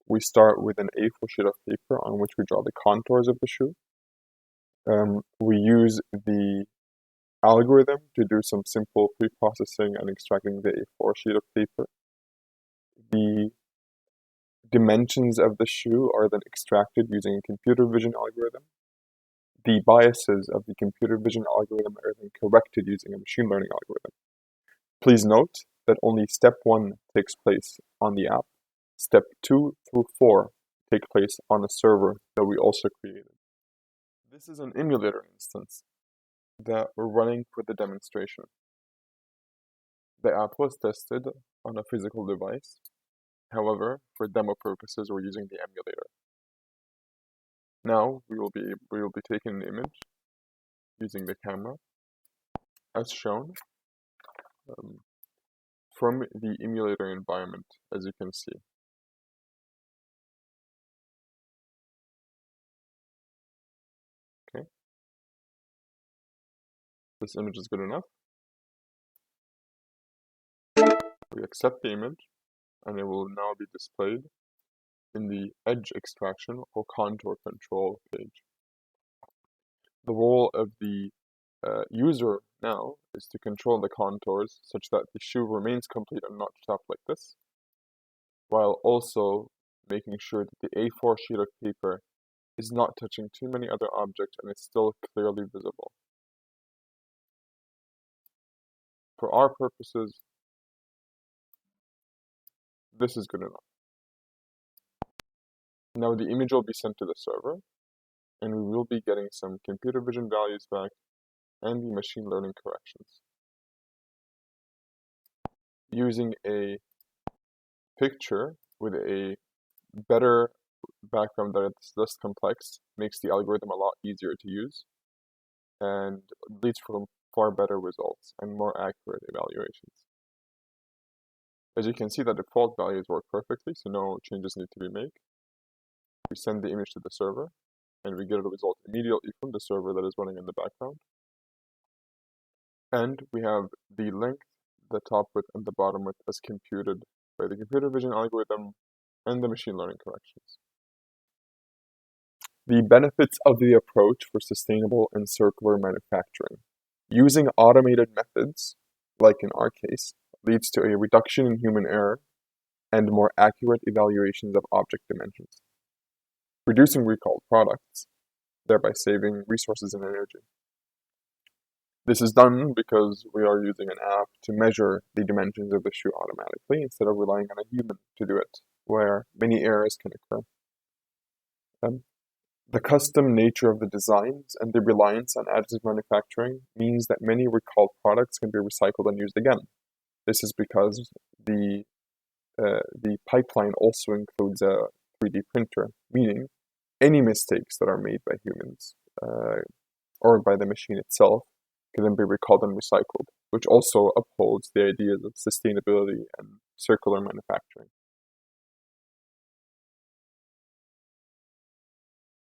we start with an A4 sheet of paper on which we draw the contours of the shoe. We use the algorithm to do some simple pre-processing and extracting the A4 sheet of paper. The dimensions of the shoe are then extracted using a computer vision algorithm. The biases of the computer vision algorithm are then corrected using a machine learning algorithm. Please note that only step 1 takes place on the app. Step 2 through 4 take place on a server that we also created. This is an emulator instance that we're running for the demonstration. The app was tested on a physical device. However, for demo purposes, we're using the emulator. Now we will be taking an image using the camera, as shown, from the emulator environment, as you can see. Okay. This image is good enough. We accept the image, and it will now be displayed in the edge extraction or contour control page. The role of the user now is to control the contours such that the shoe remains complete and not chopped like this, while also making sure that the A4 sheet of paper is not touching too many other objects and is still clearly visible. For our purposes, this is good enough. Now the image will be sent to the server, and we will be getting some computer vision values back and the machine learning corrections. Using a picture with a better background that is less complex makes the algorithm a lot easier to use and leads to far better results and more accurate evaluations. As you can see, the default values work perfectly, so no changes need to be made. We send the image to the server, and we get a result immediately from the server that is running in the background. And we have the length, the top width, and the bottom width as computed by the computer vision algorithm and the machine learning corrections. The benefits of the approach for sustainable and circular manufacturing. Using automated methods, like in our case, leads to a reduction in human error and more accurate evaluations of object dimensions, reducing recalled products, thereby saving resources and energy. This is done because we are using an app to measure the dimensions of the shoe automatically instead of relying on a human to do it, where many errors can occur. The custom nature of the designs and the reliance on additive manufacturing means that many recalled products can be recycled and used again. This is because the pipeline also includes a 3D printer, meaning any mistakes that are made by humans or by the machine itself can then be recalled and recycled, which also upholds the ideas of sustainability and circular manufacturing.